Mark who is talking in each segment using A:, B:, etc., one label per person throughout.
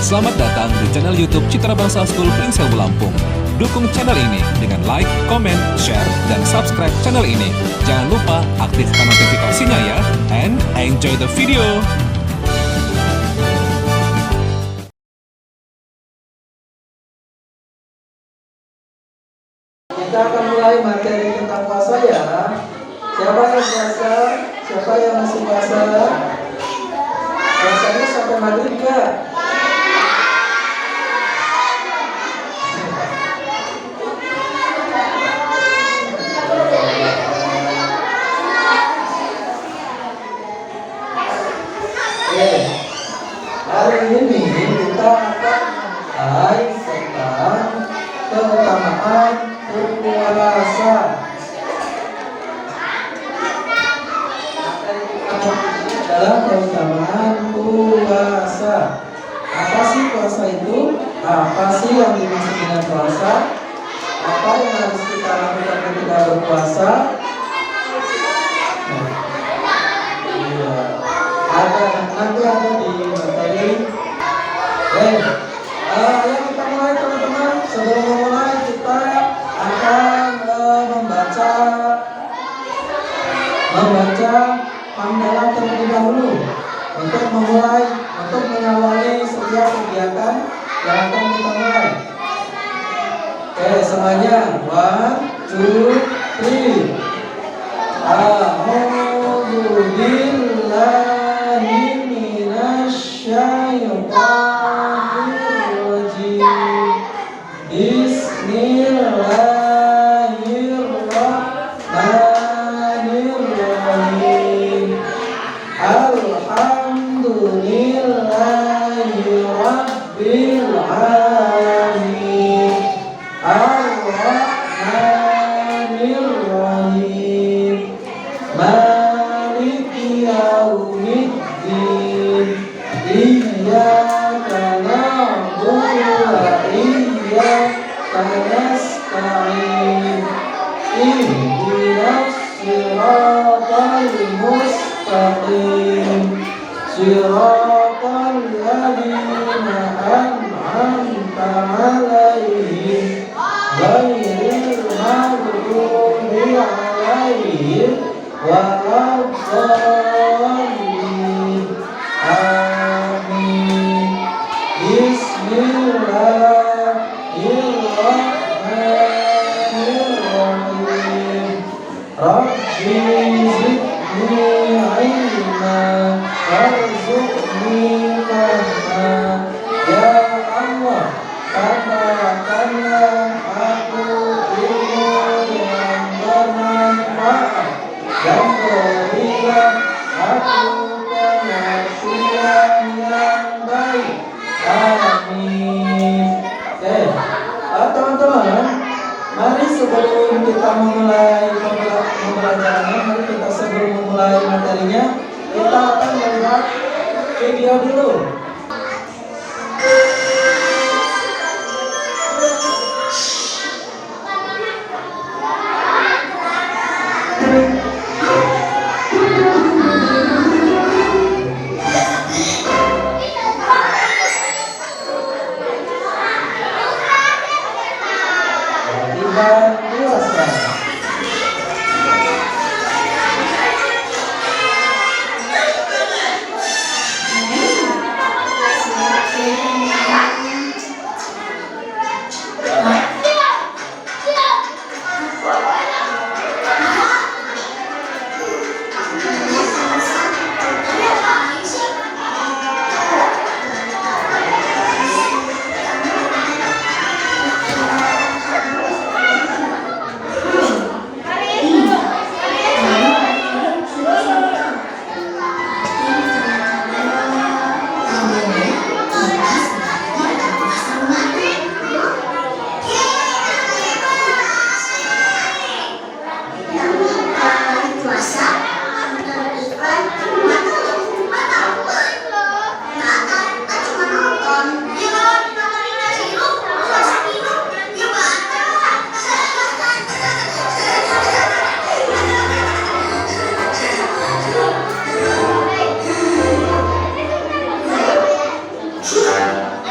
A: Selamat datang di channel YouTube Citra Bangsa School Pringsewu Lampung. Dukung channel ini dengan like, comment, share, dan subscribe channel ini. Jangan lupa aktifkan notifikasinya ya, and enjoy the video.
B: Kita akan mulai materi tentang puasa ya. Siapa yang puasa? Siapa yang masih puasa? Puasanya sampai maghrib nggak? Hari ini kita akan mulai tentang keutamaan berpuasa. Adalah keutamaan puasa. Apa sih puasa itu? Apa sih yang dimaksud dengan puasa? Apa yang harus kita lakukan ketika berpuasa? Nanti ada di materi. Ayo kita mulai teman-teman. Sebelum memulai kita akan membaca hamdalah terlebih dahulu untuk mengawali setiap kegiatan yang akan kita mulai. Oke, semuanya 1, 2, 3. Alhamdulillah minasyaitonirrajim. Bismillahirrahmanirrahim. Alhamdulillahirabbil alamin. Ar-Rahmanirrahim. Maliki yaumiddin. Iyyaka na'budu wa iyyaka nasta'in. Ihdinas siratal mustaqim. Siratal ladzina an'amta 'alaihim ghairil maghdubi 'alaihim waladdallin. Amin. Bismillahirrahmanirrahim. Rabbi zidni ilma warzuqni fahma. Ya Allah, tambahkanlah aku ilmu yang bermanfaat dan berilah aku pengertian yang baik. Amin. Oke, teman-teman, mari sebelum kita memulai pembelajarannya, sebelum memulai materinya, kita akan melihat video dulu.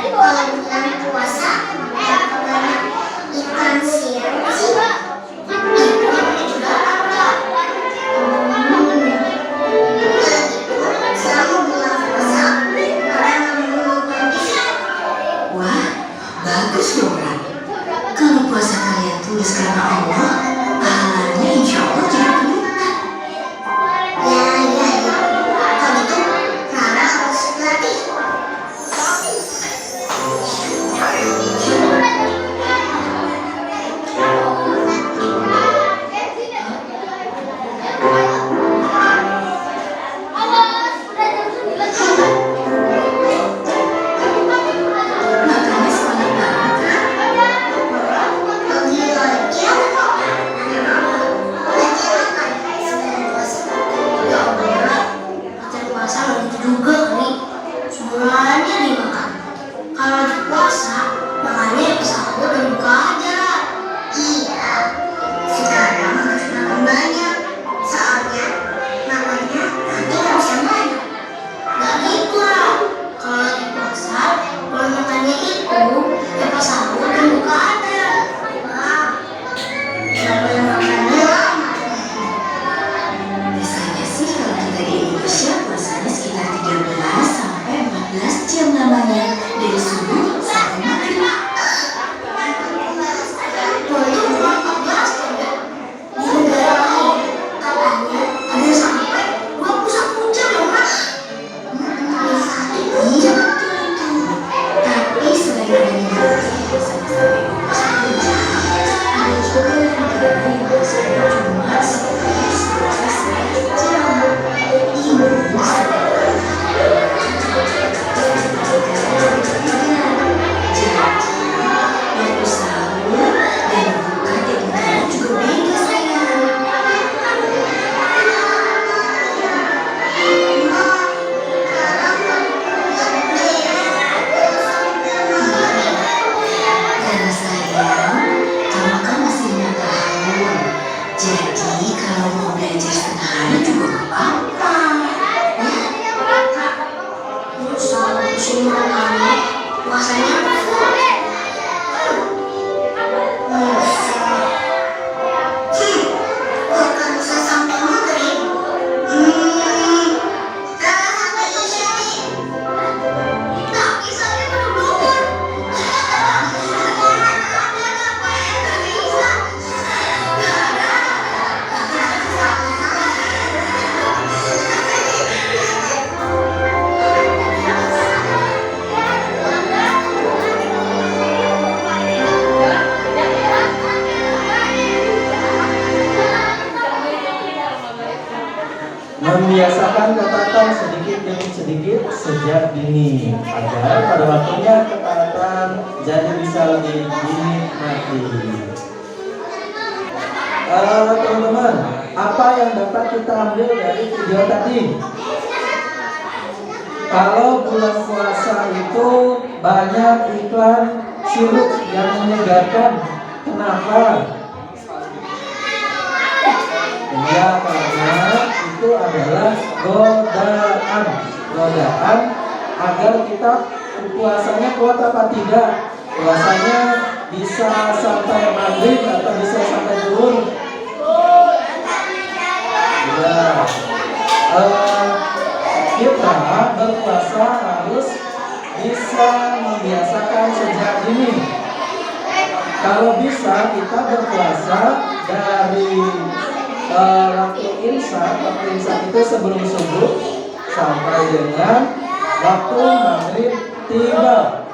C: Kalau bulan puasa berapa banyak ikan siam sih? Ikannya juga ada. Selama bulan puasa kalian mengumpulkan ikan.
D: Wah, bagus dong, Kak. Kalau puasa kalian tulus karena Allah, pahalanya insya Allah jadi berlipat.
C: Ya. Kalau gitu Rara harus latih.
D: Makanya semangat banget, Kak.
C: Lagi latihan apa? Sebelum puasa. Ya Allah, latihan puasa nggak gitu juga kali. Semuanya dimakan. Kalau di puasa, makannya sahur dan buka aja. Iya, sekarang harus makan banyak. Soalnya makannya nanti nggak bisa banyak. Gak gitu lah. Kalau lagi puasa, kalau makannya itu ya pas sahur dan buka aja. Wah, nggak boleh makannya lama.
D: Biasanya sih kalau kita di Indonesia puasanya sekitar 13 sampai 14 jam lamanya, dari subuh sampai maghrib.
C: Boleh cuma 14 jam ya. Di negara lain katanya ada sampai 21 jam loh mas.
D: Iya betul itu. Tapi selain adanya puasa sampai 21 jam, ada juga yang negara yang puasanya cuma sekitar 11 jam. Ini waktu sahur dan buka di negara juga beda sayang. Karena sayang, kamu kan masih 5 tahun. Jadi kalau mau belajar setengah hari juga gak apa-apa.
C: Terus sama musim makannya puasanya full. Bukan bisa sampai maghrib. Rara sampai isya nih. Tapi saya belum bangun.
B: Membiasakan ketaatan sedikit demi sedikit sejak dini agar pada waktunya ketaatan jadi bisa lebih dinikmati. Teman-teman, apa yang dapat kita ambil dari video tadi? Kalau bulan puasa itu banyak iklan sirup yang menyegarkan. Kenapa? Ya, karena itu adalah godaan agar kita puasanya kuat apa tidak. Puasanya bisa sampai maghrib atau bisa sampai zuhur. Ya, kita berpuasa harus bisa membiasakan sejak dini. Kalau bisa kita berpuasa dari waktu imsak itu sebelum subuh sampai dengan waktu maghrib tiba.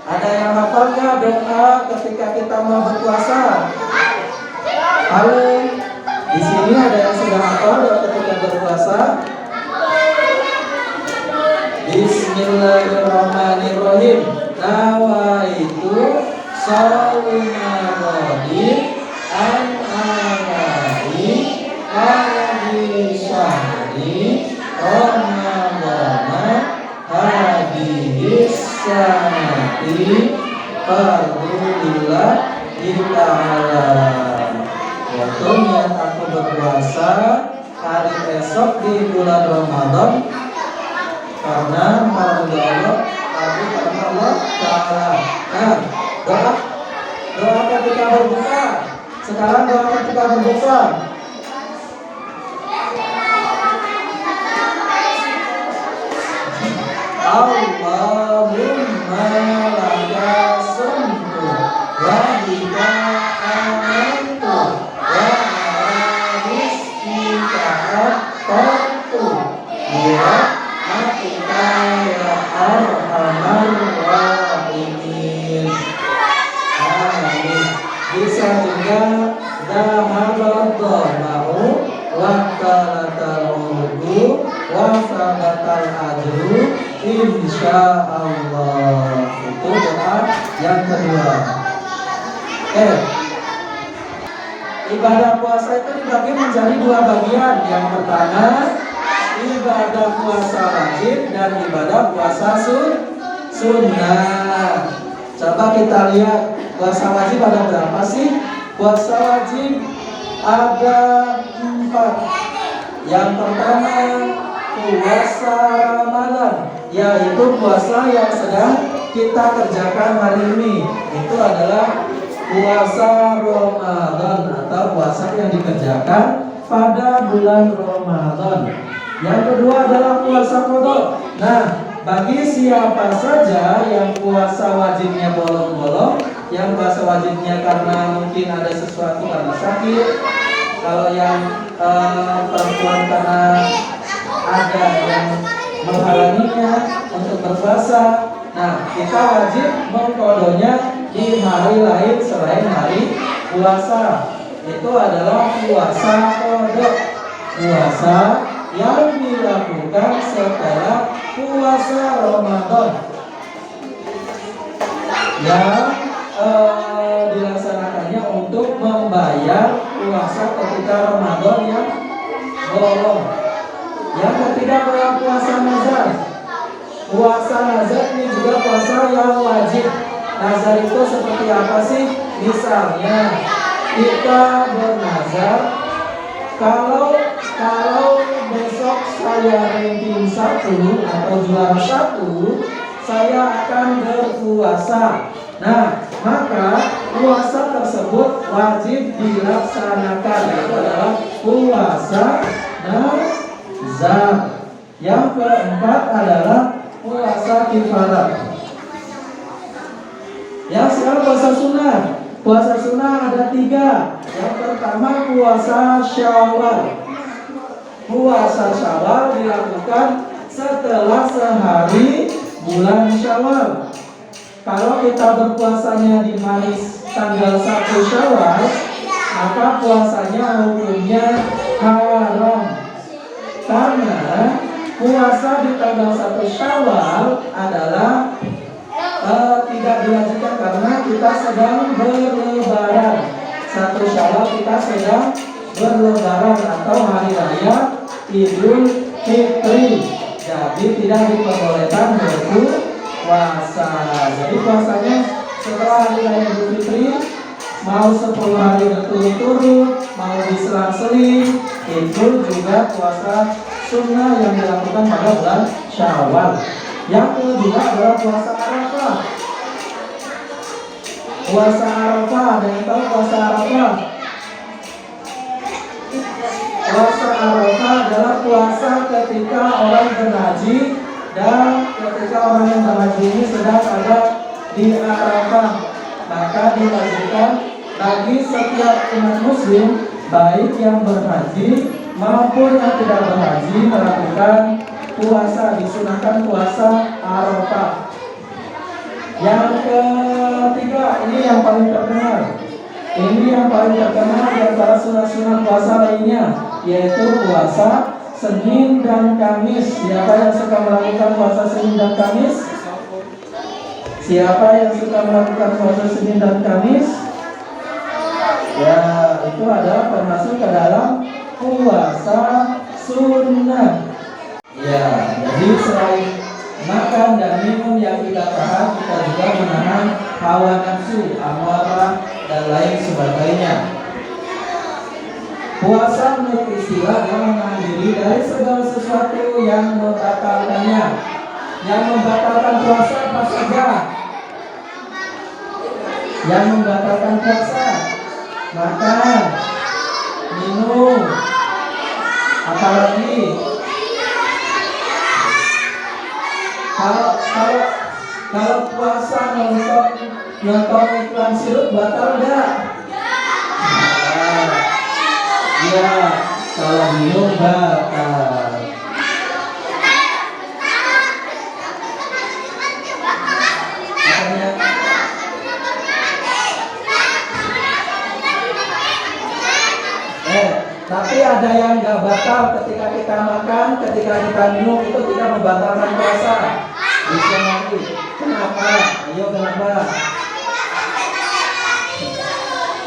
B: Ada yang hafal nggak doa ketika kita mau berpuasa? Halo, di sini ada yang sudah hafal doa ketika berpuasa? Bismillahirrahmanirrahim. Nawaitu shaumari an amai hadhi syahri ramadana hadhi sanati fardulillah ta'ala. Waktu niat aku berpuasa hari esok di bulan Ramadan karena para Allah Allahumma laka sumtu wa bika amantu wa ala rizqika aftartu ya rahmatika ya arhamar rahimin. Amin. Bisa juga dhahabad dhama'u wa qalatal urdu wa sabatal ajru insyaallah. Itu doa yang kedua. Ibadah puasa itu dibagi menjadi dua bagian. Yang pertama, ibadah puasa wajib dan ibadah puasa sunnah. Coba kita lihat puasa wajib ada berapa sih? Puasa wajib ada 4. Yang pertama, puasa Ramadan, yaitu puasa yang sedang kita kerjakan hari ini. Itu adalah puasa Ramadan atau puasa yang dikerjakan pada bulan Ramadan. Yang kedua adalah puasa qadha. Nah, bagi siapa saja yang puasa wajibnya bolong-bolong, yang puasa wajibnya karena mungkin ada sesuatu karena sakit, kalau yang perempuan karena ada yang menghalanginya untuk berpuasa, nah kita wajib mengqadhonya di hari lain selain hari puasa. Itu adalah puasa qadha, puasa yang dilakukan setelah puasa Ramadan, yang dilaksanakannya untuk membayar puasa ketika Ramadan yang bolong. Yang ketiga adalah puasa nazar. Puasa nazar ini juga puasa yang wajib. Nazar itu seperti apa sih? Misalnya kita bernazar, kalau besok saya ranking 1 atau juara 1, saya akan berpuasa. Nah, maka puasa tersebut wajib dilaksanakan. Itu adalah puasa nazar. Yang keempat adalah puasa kifarat. Yang sekarang puasa sunnah. Puasa sunnah ada 3. Yang pertama puasa Syawal. Puasa Syawal dilakukan setelah sehari bulan Syawal. Kalau kita berpuasanya di hari tanggal 1 Syawal, maka puasanya hukumnya haram. Karena puasa di tanggal 1 Syawal adalah tidak diwajibkan karena kita sedang berlebaran. 1 Syawal kita sedang berlebaran atau hari raya Idul Fitri. Jadi tidak diperbolehkan berpuasa. Jadi puasanya setelah hari raya Idul Fitri, mau 10 hari berturut-turut, mau diselang-seling, itu juga puasa sunnah yang dilakukan pada bulan Syawal. Yang kedua adalah puasa Arafah. Puasa Arafah, ada yang tahu puasa Arafah? Puasa Arafah adalah puasa ketika orang berhaji, dan ketika orang yang berhaji ini sedang ada di Arafah, maka diwajibkan bagi setiap umat muslim, baik yang berhaji maupun yang tidak berhaji, melakukan puasa, disunahkan puasa Arafah. Yang ketiga, ini yang paling terkenal. Ini yang paling terkenal di antara sunah-sunah puasa lainnya, yaitu puasa Senin dan Kamis. Siapa yang suka melakukan puasa Senin dan Kamis? Siapa yang suka melakukan puasa Senin dan Kamis? Ya, itu adalah termasuk ke dalam puasa sunnah. Ya, jadi selain makan dan minum yang kita tahan, kita juga menahan hawa nafsu, amarah, dan lain sebagainya. Puasa menurut istilah yang menahan diri dari segala sesuatu yang membatalkannya. Yang membatalkan puasa apa saja? Yang membatalkan puasa: makan, minum, apalagi Kalau puasa nonton iklan sirup batal enggak? Iya, kalau minum batal. Tapi ada yang nggak batal ketika kita makan, ketika kita minum itu tidak membatalkan puasa. Bisa nanti. Kenapa? Ayo kenapa?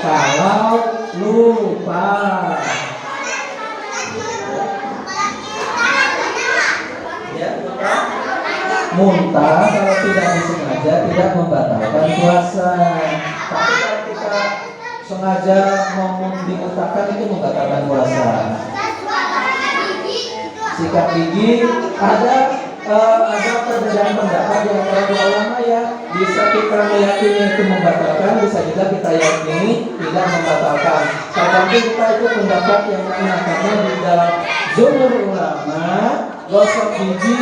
B: Kalau lupa. Ya, lupa. Muntah kalau tidak disengaja tidak membatalkan puasa. Tapi kalau kita sengaja mau dimuntahkan itu membatalkan puasa. Sikat gigi ada perbedaan pendapat di antara dua ulama ya. Bisa kita meyakini itu membatalkan, bisa juga kita yakini tidak membatalkan. Tapi kita itu pendapat yang mana karena di dalam jumhur ulama gosok gigi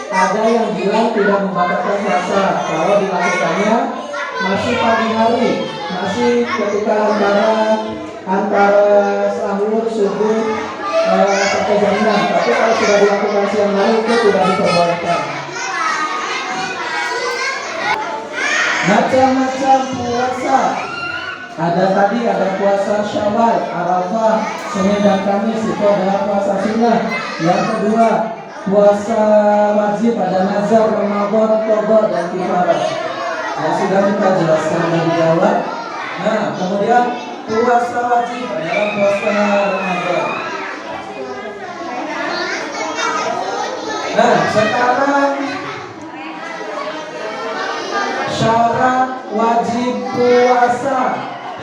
B: ada yang bilang tidak membatalkan puasa kalau dilakukannya masih pagi hari, masih ketika antara sahur subuh sampai jam 6. Tapi kalau sudah dilakukan siang hari itu tidak diperbolehkan. Macam-macam puasa. Ada puasa Syawal, Arafah, Senin dan Kamis itu adalah puasa sunnah. Yang kedua, puasa wajib ada nazar, Ramadan, qadha dan kifarah. Yang sudah kita jelaskan lebih awal. Nah, kemudian puasa wajib adalah puasa Ramadan. Nah, sekarang syarat wajib puasa.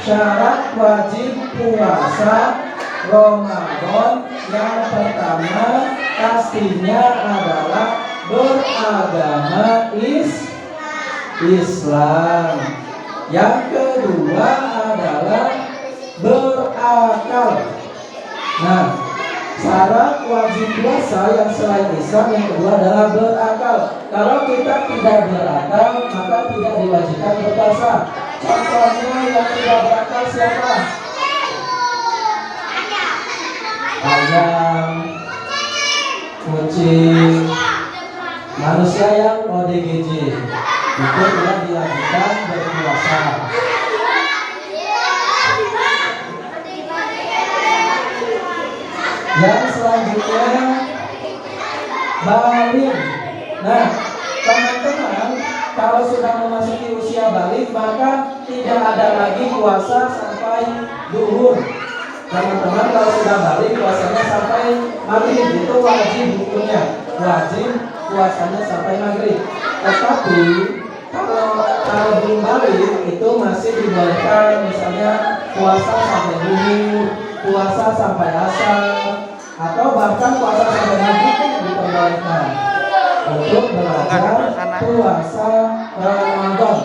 B: Syarat wajib puasa Ramadan yang pertama pastinya adalah beragama Islam. Yang kedua adalah berakal. Nah, syarat wajib puasa yang selain Islam yang kedua adalah berakal. Kalau kita tidak berakal maka tidak diwajibkan berpuasa. Contohnya yang tidak berakal siapa? Ayam, kucing, manusia yang ODGJ itu tidak diwajibkan berpuasa. Yang selanjutnya balik. Nah, teman-teman kalau sudah memasuki usia balik maka tidak ada lagi puasa sampai duhur. Teman-teman kalau sudah balik puasanya sampai maghrib itu wajib hukumnya, wajib puasanya sampai maghrib. Tetapi kalau belum balik itu masih dibolehkan, misalnya puasa sampai duhur, puasa sampai asar, atau bahkan puasa sampai maghrib pun diperbolehkan untuk belajar puasa Ramadan.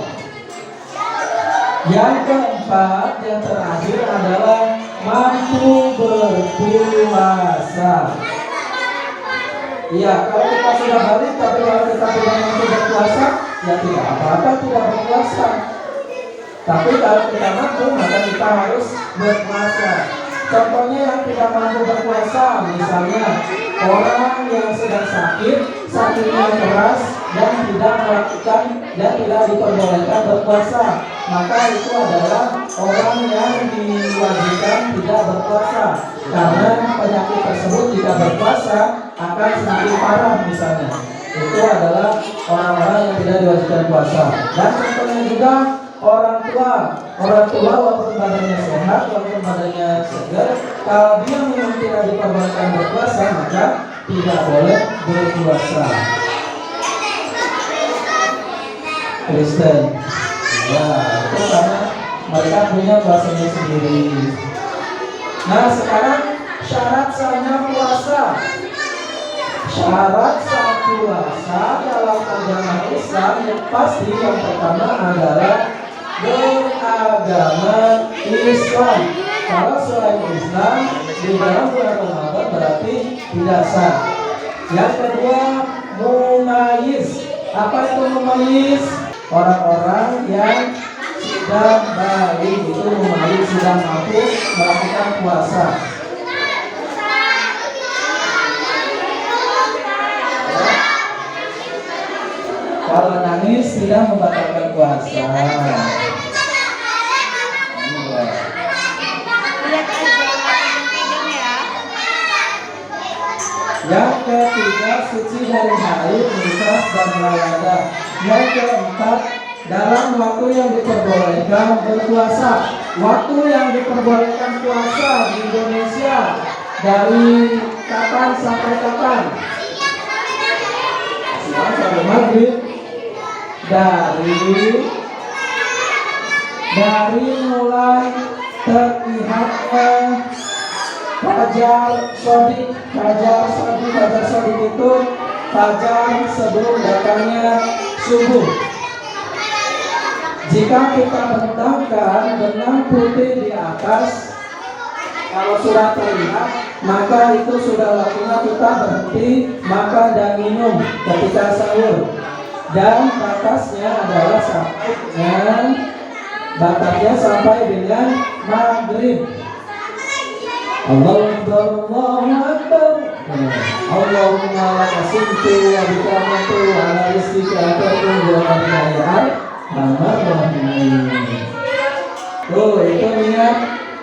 B: Yang keempat, yang terakhir adalah mampu berpuasa. Iya, kalau kita sudah balik tapi kalau kita tidak mampu berpuasa, ya tidak apa-apa tidak berpuasa. Tapi kalau kita mampu maka kita harus berpuasa. Contohnya yang tidak mampu berpuasa, misalnya orang yang sedang sakit, sakitnya keras dan tidak melakukan dan tidak diperbolehkan berpuasa, maka itu adalah orang yang diwajibkan tidak berpuasa karena penyakit tersebut jika berpuasa akan semakin parah misalnya. Itu adalah orang-orang yang tidak diwajibkan puasa. Dan contohnya juga orang tua walaupun badannya sehat, walaupun badannya segar, kalau dia memang tidak diperbolehkan berpuasa maka tidak boleh berpuasa. Kristen, ya itu karena mereka punya puasanya sendiri. Nah sekarang syarat sahnya puasa. Syarat sah puasa dalam agama Islam yang pasti yang pertama adalah beragama Islam. Kalau selain Islam di dalam bulan Ramadan berarti tidak sah. Yang kedua mumayyiz. Apa itu mumayyiz? Orang-orang yang sudah baik, itu mumayyiz, sudah mampu melakukan puasa. Kalau nangis tidak membatalkan puasa. Yang ketiga, suci dari haid, nifas, dan hayadah. Yang keempat, dalam waktu yang diperbolehkan berpuasa. Waktu yang diperbolehkan puasa di Indonesia dari kapan sampai kapan? Sampai maghrib. Dari mulai terlihatnya fajar sodik itu fajar sebelum datangnya subuh. Jika kita bentangkan benang putih di atas, kalau sudah terlihat, maka itu sudah waktunya kita berhenti makan dan minum ketika sahur. Dan batasnya adalah sampai dengan maghrib. Allahu Akbar. Allahumma laka sintu wa bika amantu wa ala rizqika atarku wa ala itu niat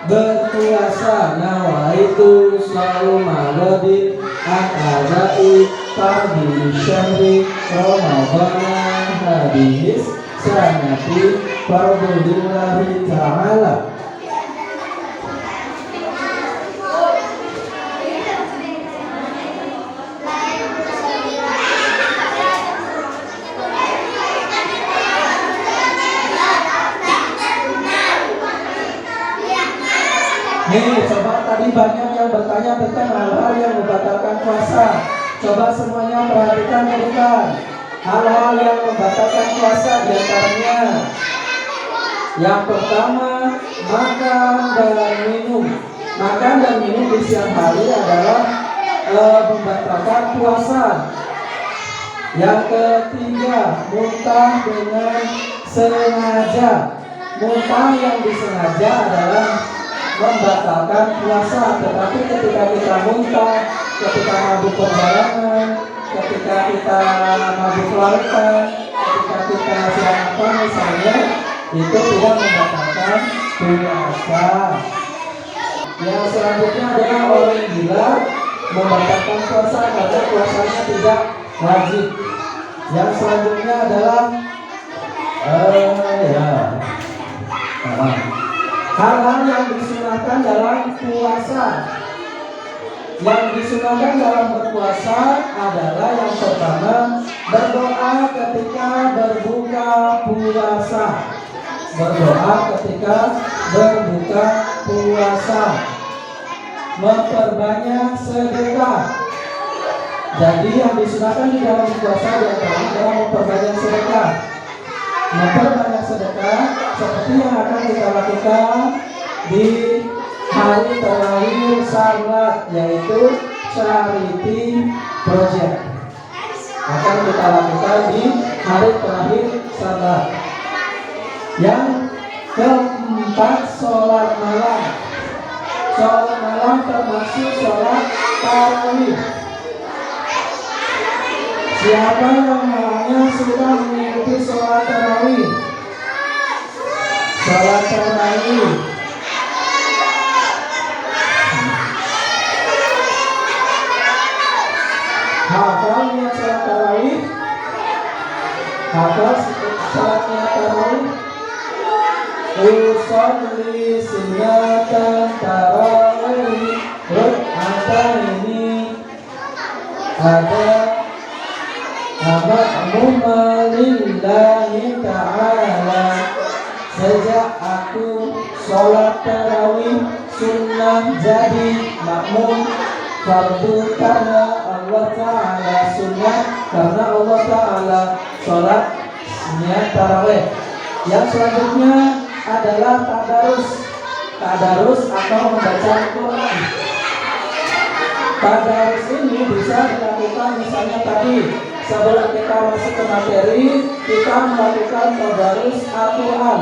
B: berpuasa. Nawaitu shauma ghadin an-adai fardhi syahri ramadhana hadis sanati fardhulillahi ta'ala. Nih, coba tadi banyak yang bertanya tentang hal-hal yang membatalkan puasa. Coba semuanya perhatikan bukan? Hal-hal yang membatalkan puasa diantaranya. Yang pertama, makan dan minum. Makan dan minum di siang hari adalah membatalkan puasa. Yang ketiga, muntah dengan sengaja. Muntah yang disengaja adalah membatalkan puasa. Tetapi ketika kita muntah, ketika mabuk perjalanan, ketika kita mabuk lautan, ketika kita sedang apa misalnya, itu tidak membatalkan puasa. Yang selanjutnya adalah orang gila membatalkan puasa karena puasanya tidak wajib. Yang selanjutnya adalah hal-hal yang disunahkan dalam puasa. Yang disunahkan dalam berpuasa adalah yang pertama, berdoa ketika berbuka puasa. Berdoa ketika berbuka puasa. Memperbanyak sedekah. Jadi yang disunahkan di dalam puasa adalah memperbanyak sedekah. Memperbanyak sedekah seperti yang akan kita lakukan di hari terakhir salat, yaitu charity project. Akan kita lakukan di hari terakhir salat. Yang keempat, sholat malam. Sholat malam termasuk sholat tarawih. Siapa yang malamnya sudah mengikuti sholat tarawih? Sholat tarawih. Hafalnya sholat tarawih. Hafal sholatnya tarawih. Usolli sunnatan tarawih rak'ataini. Ada lillahi ta'ala. Sejak aku sholat tarawih sunnah jadi makmum fardu karena Allah Ta'ala, sunnah karena Allah Ta'ala sholat niat tarawih. Yang selanjutnya adalah tadarus atau membaca Quran. Tadarus ini bisa dilakukan misalnya tadi sebelum kita masuk ke materi, kita melakukan tadarus Al-Quran.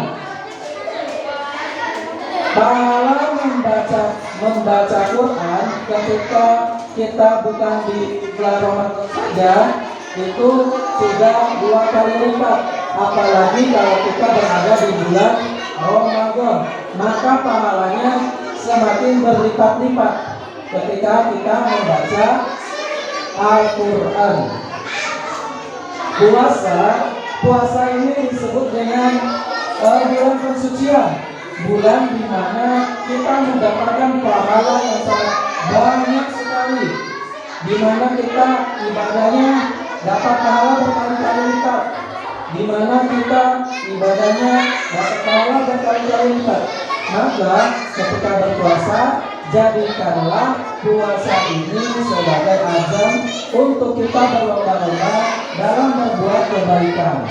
B: Pahala membaca Quran ketika kita bukan di bulan Ramadan saja itu sudah 2 kali lipat. Apalagi kalau kita berada di bulan Ramadan, maka pahalanya semakin berlipat-lipat ketika kita membaca Al-Quran. Puasa ini disebut dengan bulan pensucian, bulan di mana kita mendapatkan pahala yang sangat banyak sekali, di mana kita ibadahnya dapat pahala berkali-kali lipat, di mana kita ibadahnya dapat pahala berkali-kali lipat. Maka ketika berpuasa, jadikanlah puasa ini sebagai ajang untuk kita berlomba-lomba dalam berbuat kebaikan.